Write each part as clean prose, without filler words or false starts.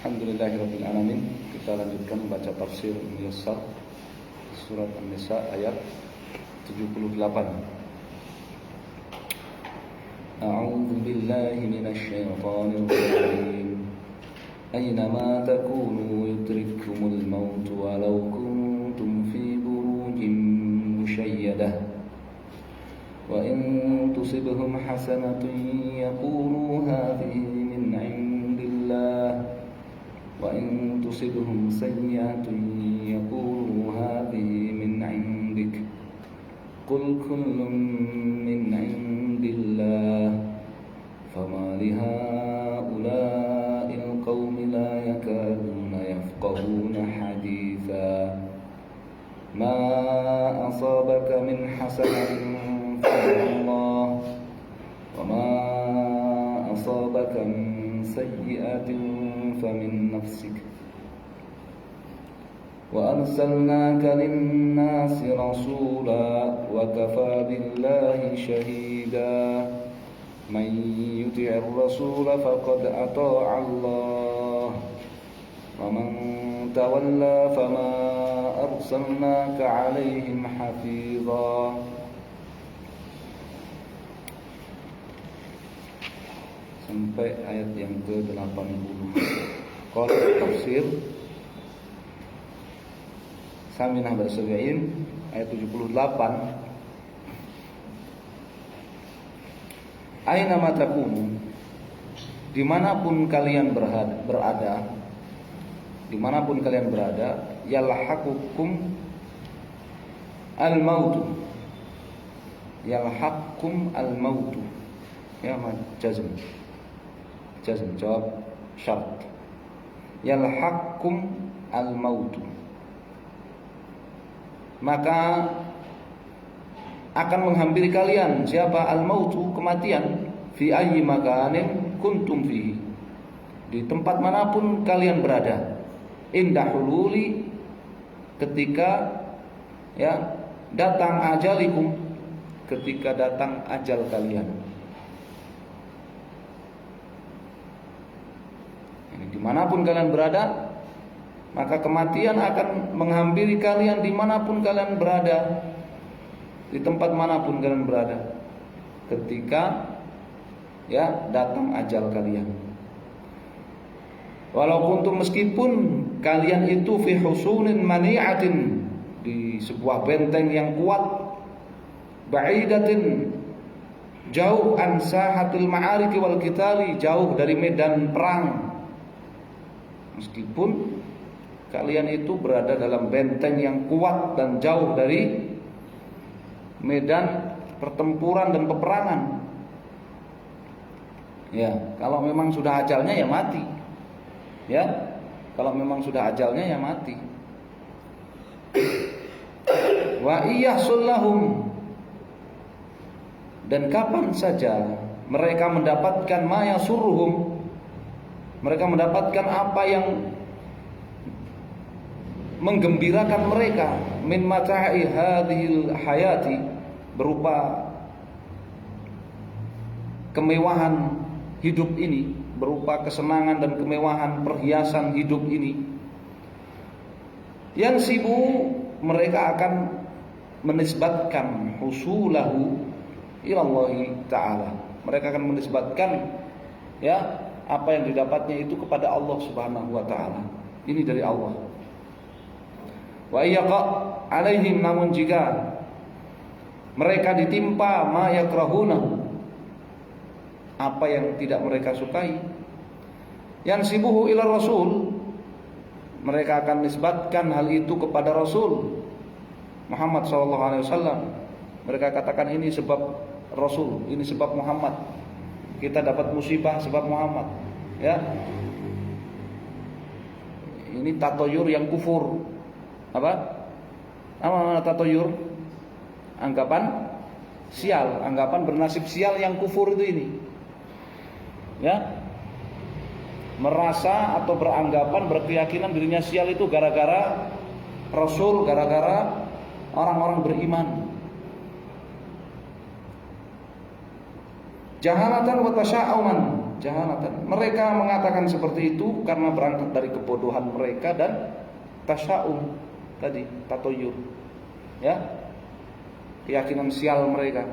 Alhamdulillahirabbil alamin. Kita lanjutkan membaca tafsir Muyassar surat An-Nisa ayat 78. A'udzu billahi minasy syaithanir rajim. Aynama takunu yudrikkumul maut walau kuntum fi burujin musyayyadah. Wa in tusibhum hasanatun yaqulu hadhihi min 'indillah wa in tusibhum sayyi'atun yaqulu hadhihi min 'indik qul kullun min 'indillah fama lihaula'il qaumi la yakaduna yafqahuna haditha ma asabaka min hasanatin faminallah wa ma asabaka min sayyi'atin فمن نفسك وأرسلناك للناس رسولا وكفى بالله شهيدا من يطع الرسول فقد أطاع الله ومن تولى فما أرسلناك عليهم حفيظا. Sampai ayat yang ke-80. Qala tafsir Saminah Basawiyin ayat 78. Aina ma takunu, dimanapun kalian berada, dimanapun kalian berada, yalhaqukum al-mautu, yalhaqukum al-mautu, ya jazm jawab syarat. Yalhaqqum al-mautu, maka akan menghampiri kalian siapa? Al-mautu, kematian. Fi ayyi makanin kuntum fihi, di tempat manapun kalian berada. Inda hululi, ketika datang ajalikum, ketika datang ajal kalian. Dimanapun kalian berada, maka kematian akan menghampiri kalian dimanapun kalian berada, di tempat manapun kalian berada, ketika datang ajal kalian. Walau kuntum, meskipun kalian itu fi husunin mani'atin, di sebuah benteng yang kuat, ba'idatin, jauh an sahatil ma'ariki wal qitali, jauh dari medan perang. Meskipun kalian itu berada dalam benteng yang kuat dan jauh dari medan pertempuran dan peperangan. Ya, kalau memang sudah ajalnya ya mati. Ya, kalau memang sudah ajalnya ya mati. Wa iyyasullahum, dan kapan saja mereka mendapatkan ma yasurruhum, mereka mendapatkan apa yang menggembirakan mereka, min mata'i hadhil hayati, berupa kemewahan hidup ini, berupa kesenangan dan kemewahan perhiasan hidup ini. Yang sibuk, mereka akan menisbatkan husulahu ilallahi ta'ala, mereka akan menisbatkan apa yang didapatnya itu kepada Allah Subhanahu wa taala. Ini dari Allah. Wa yaqa alaihim, namun jika mereka ditimpa ma yakrahuna, apa yang tidak mereka sukai, yang sibuhu ila rasul, mereka akan nisbatkan hal itu kepada Rasul Muhammad sallallahu alaihi wasallam. Mereka katakan ini sebab Rasul, ini sebab Muhammad. Kita dapat musibah sebab Muhammad. Ya. Ini tatoyur yang kufur. Apa tatoyur? Anggapan sial, anggapan bernasib sial yang kufur itu ini. Ya. Merasa atau beranggapan, berkeyakinan dirinya sial itu gara-gara Rasul, gara-gara orang-orang beriman. Jahalatan wa tasya'uman, jahalatan. Mereka mengatakan seperti itu karena berangkat dari kebodohan mereka dan tasya'um tadi, tatoyur. Ya. Keyakinan sial mereka.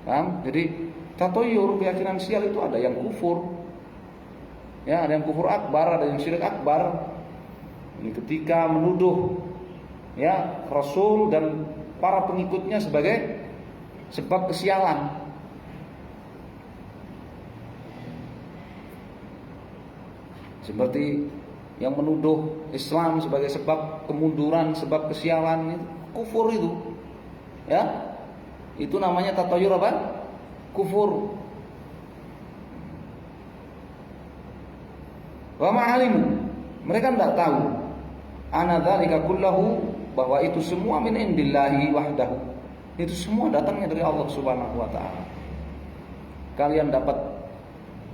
Paham? Jadi tatoyur, keyakinan sial itu ada yang kufur. Ya, ada yang kufur akbar, ada yang syirik akbar. Ini ketika menuduh ya Rasul dan para pengikutnya sebagai sebab kesialan. Seperti yang menuduh Islam sebagai sebab kemunduran, sebab kesialan, itu kufur itu. Ya. Itu namanya tatayur apa? Kufur. Wa ma'alimu, mereka tidak tahu ana dzalika kullahu, bahwa itu semua min indillahi wahdahu. Itu semua datangnya dari Allah Subhanahu wa taala. Kalian dapat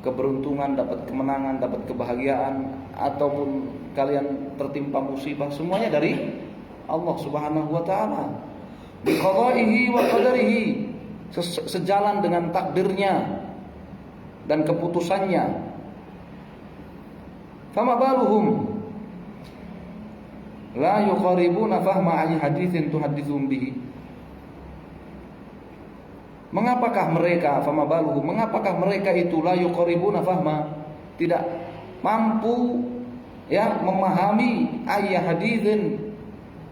keberuntungan, dapat kemenangan, dapat kebahagiaan, ataupun kalian tertimpa musibah, semuanya dari Allah Subhanahu wa taala. Bi qada'ihi wa qadarihi, sejalan dengan takdirnya dan keputusannya. Fama baluhum la yuqaribuna fahma ayyi haditsin tuhadditsuhum bihi. Mengapakah mereka, fama baluhum, mengapakah mereka itu la yuqaribuna fahma, tidak mampu ya memahami ayat haditsin,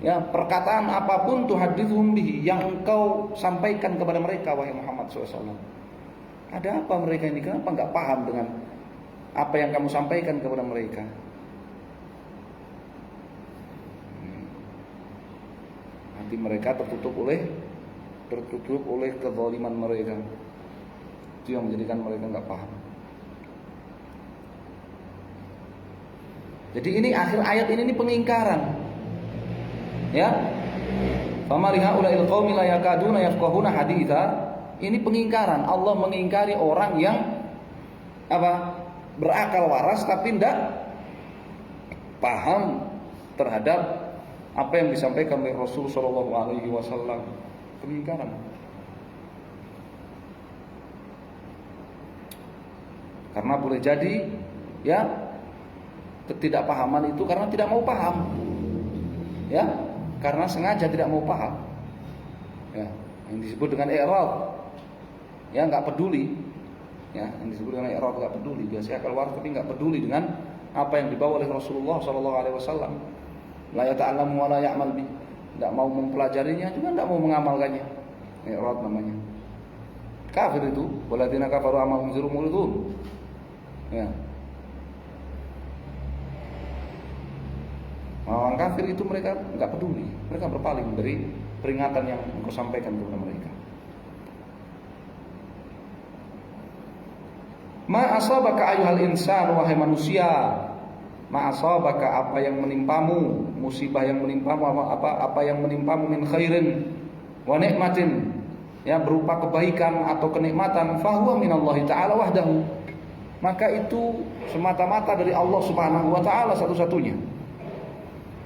ya perkataan apapun tuhadditsuhum bihi yang engkau sampaikan kepada mereka wahai Muhammad SAW. Ada apa mereka ini? Kenapa enggak paham dengan apa yang kamu sampaikan kepada mereka? Nanti mereka tertutup oleh kezaliman mereka. Itu yang menjadikan mereka enggak paham. Jadi ini akhir ayat ini pengingkaran. Ya. Famali haula'il qaumi la yakaduna yafqahuna haditsa. Ini pengingkaran. Allah mengingkari orang yang apa? Berakal waras tapi tidak paham terhadap apa yang disampaikan oleh Rasul sallallahu alaihi wasallam. Pengingkaran. Karena boleh jadi ya ketidakpahaman itu karena tidak mau paham. Ya, karena sengaja tidak mau paham. Ya, yang disebut dengan i'rad. Ya, enggak peduli. Ya, yang disebut dengan i'rad, enggak peduli. Biasanya akal waras tapi enggak peduli dengan apa yang dibawa oleh Rasulullah sallallahu alaihi wasallam. La yata'allamu wa la ya'mal bi. Tidak mau mempelajarinya juga tidak mau mengamalkannya. I'rad namanya. Kafir itu, walladzina kafaru amma hum muridun. Ya. Orang kafir itu mereka enggak peduli. Mereka berpaling dari peringatan yang engkau sampaikan kepada mereka. Ma asabaka ayyuhal insan, wahai manusia. Ma asabaka, apa yang menimpamu, musibah yang menimpamu, apa yang menimpamu min khairin wa nikmatin, ya berupa kebaikan atau kenikmatan, fahuwa minallahi ta'ala wahdahu, maka itu semata-mata dari Allah Subhanahu wa taala satu-satunya.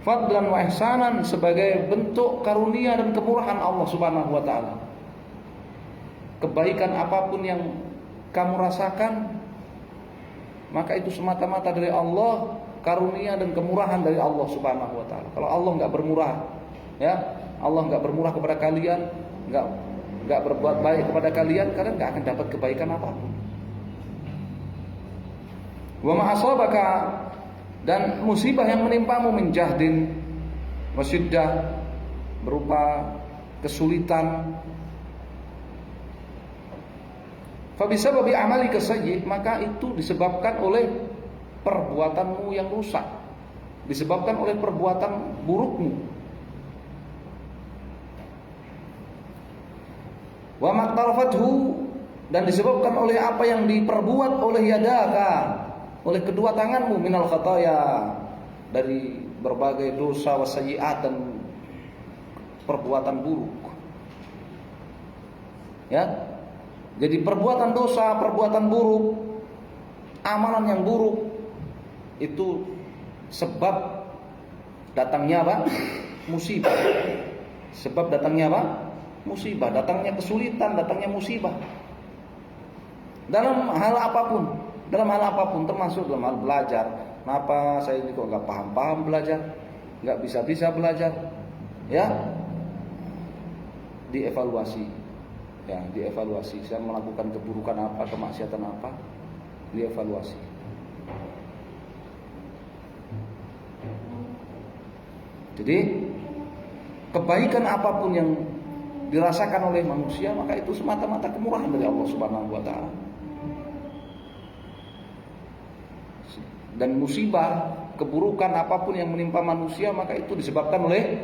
Fadlan wa ihsanan, sebagai bentuk karunia dan kemurahan Allah Subhanahu wa taala. Kebaikan apapun yang kamu rasakan, maka itu semata-mata dari Allah, karunia dan kemurahan dari Allah Subhanahu wa taala. Kalau Allah enggak bermurah, ya, Allah enggak bermurah kepada kalian, enggak berbuat baik kepada kalian, kalian enggak akan dapat kebaikan apapun. Wa ma asabaka, dan musibah yang menimpamu min jahdin wa syiddah, berupa kesulitan, fa bisababi amalika sayyi, maka itu disebabkan oleh perbuatanmu yang rusak, disebabkan oleh perbuatan burukmu. Wa maqtarafathu, dan disebabkan oleh apa yang diperbuat oleh yadaka, oleh kedua tanganmu, minal khataya, dari berbagai dosa wasayyi'at dan perbuatan buruk. Ya. Jadi perbuatan dosa, perbuatan buruk, amalan yang buruk, itu sebab datangnya apa? Musibah. Sebab datangnya apa? Musibah, datangnya kesulitan, datangnya musibah. dalam hal apapun, termasuk dalam hal belajar. Kenapa saya ini kok nggak paham belajar, nggak bisa belajar, ya, dievaluasi, ya, dievaluasi. Saya melakukan keburukan apa, kemaksiatan apa, dievaluasi. Jadi kebaikan apapun yang dirasakan oleh manusia, maka itu semata-mata kemurahan dari Allah Subhanahu wa taala. Dan musibah, keburukan apapun yang menimpa manusia, maka itu disebabkan oleh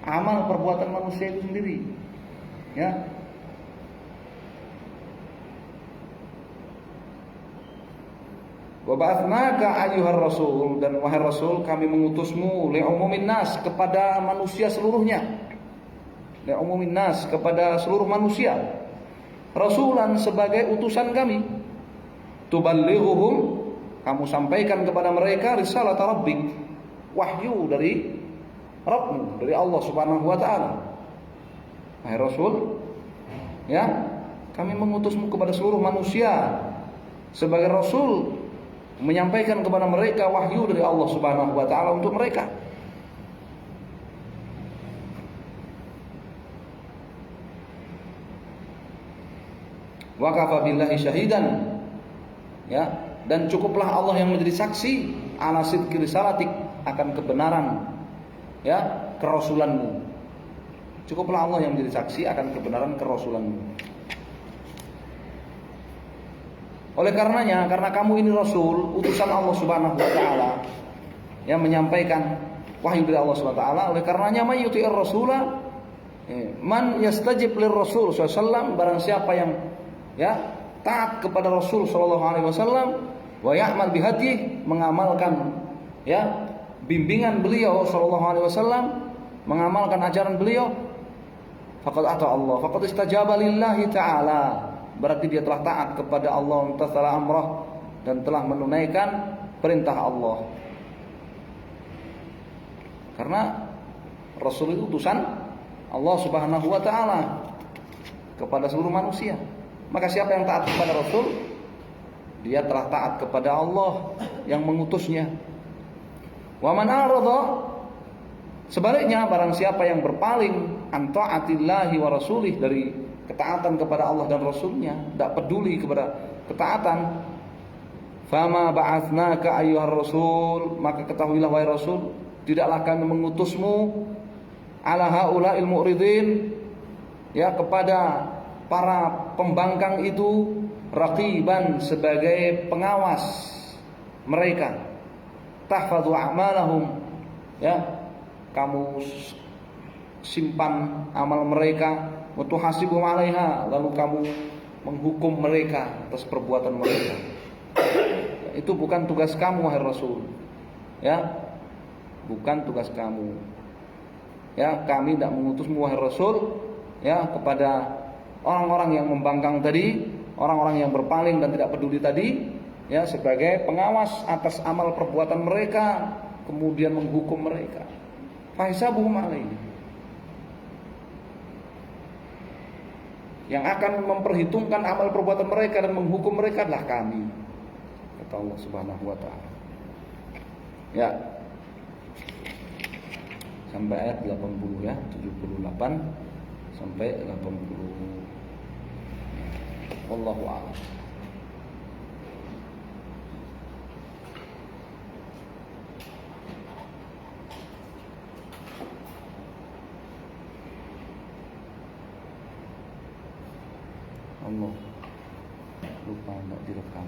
amal perbuatan manusia itu sendiri. Ya. Wa ba'athnaka ayyuhar rasul, dan wahai rasul, kami mengutusmu li'umumin nas, kepada manusia seluruhnya. Li'umumin nas, kepada seluruh manusia. Rasulan, sebagai utusan kami. Tuballighuhum, kamu sampaikan kepada mereka risalah rabbik, wahyu dari Rabbmu, dari Allah Subhanahu wa taala. Wahai Rasul, ya, kami mengutusmu kepada seluruh manusia sebagai Rasul, menyampaikan kepada mereka wahyu dari Allah Subhanahu wa taala untuk mereka. Wa kafa billahi syahidan, ya, dan cukuplah Allah yang menjadi saksi ala sidqi risalatik, akan kebenaran, ya, kerasulanmu. Cukuplah Allah yang menjadi saksi akan kebenaran kerasulanmu. Oleh karenanya, karena kamu ini Rasul, utusan Allah Subhanahu wa taala, yang menyampaikan wahyu dari Allah Subhanahu wa taala, oleh karenanya may yuti'ir rasula man yastajib lir rasul sallallahu alaihi wasallam, barang siapa yang, ya, taat kepada Rasul sallallahu alaihi wasallam, wa ya'mal bihadih, mengamalkan, ya, bimbingan beliau sallallahu alaihi wasallam, mengamalkan ajaran beliau, faqad ata Allah, faqad istajaba lillahi ta'ala, berarti dia telah taat kepada Allah taala amrah, dan telah menunaikan perintah Allah. Karena Rasul itu utusan Allah Subhanahu wa taala kepada seluruh manusia. Maka siapa yang taat kepada Rasul, dia telah taat kepada Allah yang mengutusnya. Wa man arada, sebaliknya barang siapa yang berpaling an taatillahi wa rasulih, dari ketaatan kepada Allah dan Rasulnya, tidak peduli kepada ketaatan, fama ba'athnaka ayyuhar rasul, maka ketahuilah wahai Rasul, tidaklah kami mengutusmu ala haula'il mu'ridin, ya, kepada para pembangkang itu, raqiban, sebagai pengawas mereka, tahfadhu a'malahum, ya, kamu simpan amal mereka, wa tuhasibuhum 'alaiha, lalu kamu menghukum mereka atas perbuatan mereka. Itu bukan tugas kamu wahai Rasul, ya, bukan tugas kamu, ya. Kami tidak mengutusmu wahai Rasul, ya, kepada orang-orang yang membangkang tadi, orang-orang yang berpaling dan tidak peduli tadi, ya, sebagai pengawas atas amal perbuatan mereka, kemudian menghukum mereka. Fahisabuhum alaihi, yang akan memperhitungkan amal perbuatan mereka dan menghukum mereka adalah kami, kata Allah Subhanahu wa taala. Ya. Sampai ayat 80, ya, 78 sampai 80. Wallahu a'lam. Allah, lupa enggak direkam.